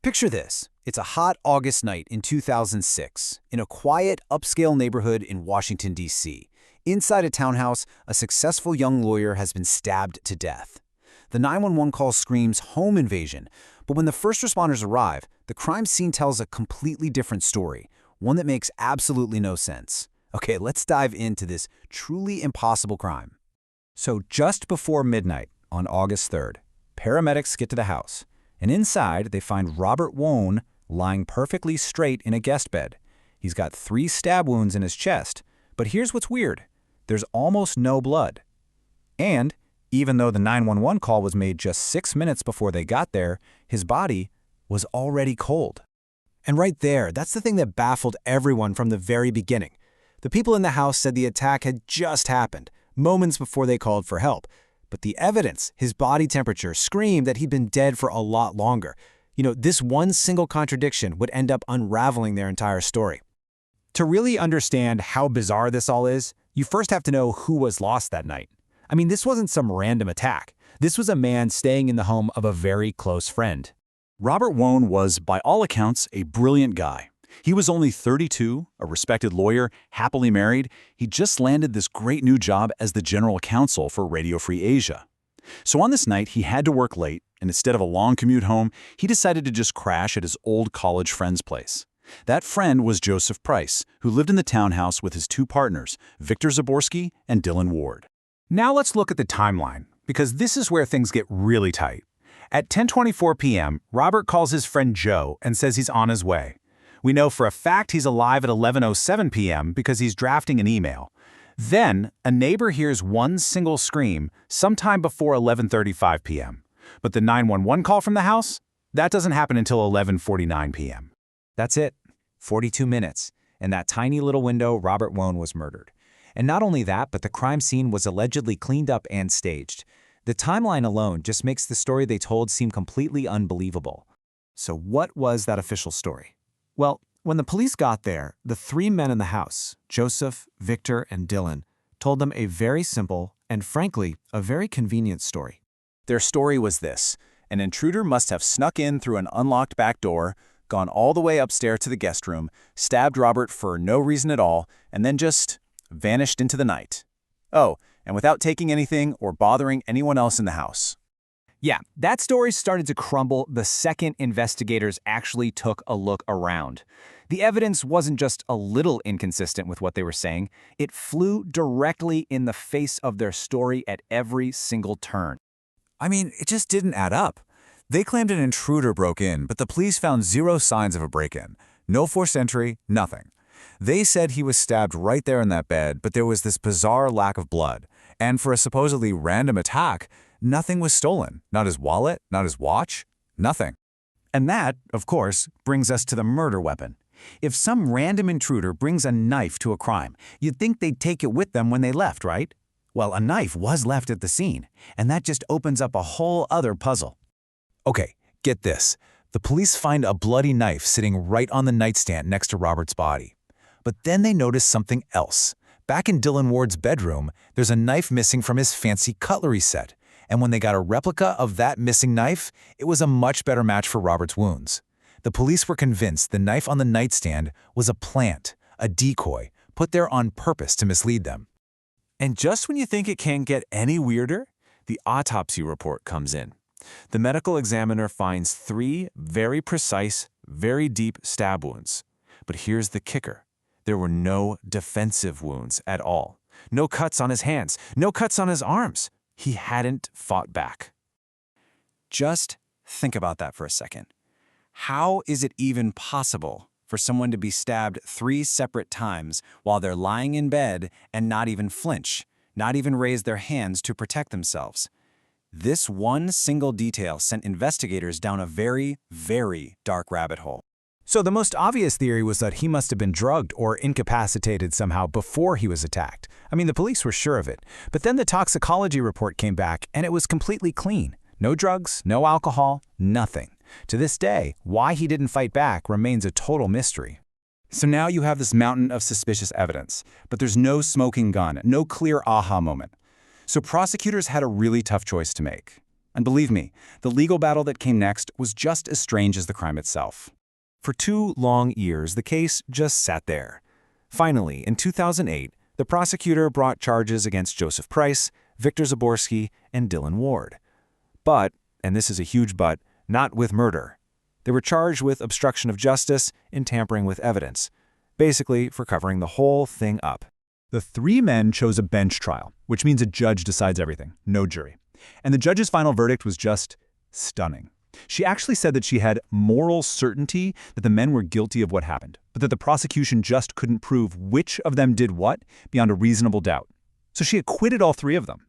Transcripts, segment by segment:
Picture this. It's a hot August night in 2006, in a quiet, upscale neighborhood in Washington, D.C. Inside a townhouse, a successful young lawyer has been stabbed to death. The 911 call screams home invasion, but when the first responders arrive, the crime scene tells a completely different story, one that makes absolutely no sense. Okay, let's dive into this truly impossible crime. So just before midnight on August 3rd, paramedics get to the house, and inside they find Robert Wone lying perfectly straight in a guest bed. He's got 3 stab wounds in his chest, but here's what's weird. There's almost no blood. And even though the 911 call was made just 6 minutes before they got there, his body was already cold. And right there, that's the thing that baffled everyone from the very beginning. The people in the house said the attack had just happened, moments before they called for help. But the evidence, his body temperature, screamed that he'd been dead for a lot longer. This one single contradiction would end up unraveling their entire story. To really understand how bizarre this all is, you first have to know who was lost that night. I mean, this wasn't some random attack. This was a man staying in the home of a very close friend. Robert Wone was, by all accounts, a brilliant guy. He was only 32, a respected lawyer, happily married. He just landed this great new job as the general counsel for Radio Free Asia. So on this night, he had to work late, and instead of a long commute home, he decided to just crash at his old college friend's place. That friend was Joseph Price, who lived in the townhouse with his 2 partners, Victor Zaborsky and Dylan Ward. Now let's look at the timeline, because this is where things get really tight. At 10:24 p.m., Robert calls his friend Joe and says he's on his way. We know for a fact he's alive at 11:07 p.m. because he's drafting an email. Then, a neighbor hears one single scream sometime before 11:35 p.m. But the 911 call from the house? That doesn't happen until 11:49 p.m. That's it. 42 minutes. In that tiny little window, Robert Wone was murdered. And not only that, but the crime scene was allegedly cleaned up and staged. The timeline alone just makes the story they told seem completely unbelievable. So what was that official story? Well, when the police got there, the 3 men in the house, Joseph, Victor, and Dylan, told them a very simple and, frankly, a very convenient story. Their story was this. An intruder must have snuck in through an unlocked back door, gone all the way upstairs to the guest room, stabbed Robert for no reason at all, and then just vanished into the night. Oh, and without taking anything or bothering anyone else in the house. Yeah, that story started to crumble the second investigators actually took a look around. The evidence wasn't just a little inconsistent with what they were saying, it flew directly in the face of their story at every single turn. I mean, it just didn't add up. They claimed an intruder broke in, but the police found 0 signs of a break-in. No forced entry, nothing. They said he was stabbed right there in that bed, but there was this bizarre lack of blood. And for a supposedly random attack, nothing was stolen. Not his wallet, not his watch, nothing. And that, of course, brings us to the murder weapon. If some random intruder brings a knife to a crime, you'd think they'd take it with them when they left, right? Well, a knife was left at the scene, and that just opens up a whole other puzzle. Okay, get this. The police find a bloody knife sitting right on the nightstand next to Robert's body. But then they notice something else. Back in Dylan Ward's bedroom, there's a knife missing from his fancy cutlery set. And when they got a replica of that missing knife, it was a much better match for Robert's wounds. The police were convinced the knife on the nightstand was a plant, a decoy, put there on purpose to mislead them. And just when you think it can't get any weirder, the autopsy report comes in. The medical examiner finds 3 very precise, very deep stab wounds. But here's the kicker. There were no defensive wounds at all. No cuts on his hands, no cuts on his arms. He hadn't fought back. Just think about that for a second. How is it even possible for someone to be stabbed 3 separate times while they're lying in bed and not even flinch, not even raise their hands to protect themselves? This one single detail sent investigators down a very, very dark rabbit hole. So the most obvious theory was that he must have been drugged or incapacitated somehow before he was attacked. I mean, the police were sure of it. But then the toxicology report came back, and it was completely clean. No drugs, no alcohol, nothing. To this day, why he didn't fight back remains a total mystery. So now you have this mountain of suspicious evidence, but there's no smoking gun, no clear aha moment. So prosecutors had a really tough choice to make. And believe me, the legal battle that came next was just as strange as the crime itself. For 2 long years, the case just sat there. Finally, in 2008, the prosecutor brought charges against Joseph Price, Victor Zaborsky, and Dylan Ward. But, and this is a huge but, not with murder. They were charged with obstruction of justice and tampering with evidence, basically for covering the whole thing up. The 3 men chose a bench trial, which means a judge decides everything, no jury. And the judge's final verdict was just stunning. She actually said that she had moral certainty that the men were guilty of what happened, but that the prosecution just couldn't prove which of them did what beyond a reasonable doubt. So she acquitted all 3 of them.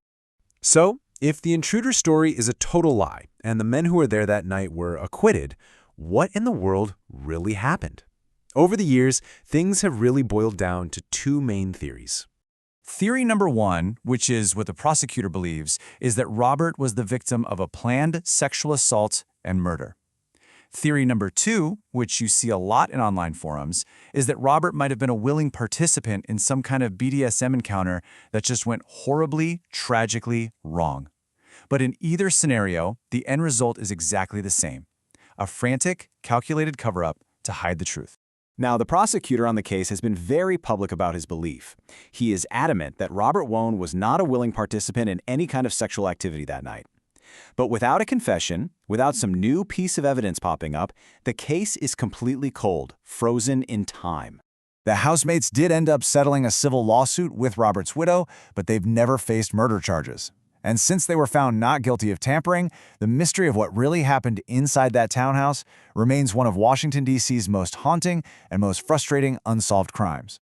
So, if the intruder story is a total lie, and the men who were there that night were acquitted, what in the world really happened? Over the years, things have really boiled down to 2 main theories. Theory number 1, which is what the prosecutor believes, is that Robert was the victim of a planned sexual assault and murder. Theory number 2, which you see a lot in online forums, is that Robert might have been a willing participant in some kind of BDSM encounter that just went horribly, tragically wrong. But in either scenario, the end result is exactly the same: a frantic, calculated cover-up to hide the truth. Now, the prosecutor on the case has been very public about his belief. He is adamant that Robert Wone was not a willing participant in any kind of sexual activity that night. But without a confession, without some new piece of evidence popping up, the case is completely cold, frozen in time. The housemates did end up settling a civil lawsuit with Robert's widow, but they've never faced murder charges. And since they were found not guilty of tampering, the mystery of what really happened inside that townhouse remains one of Washington, D.C.'s most haunting and most frustrating unsolved crimes.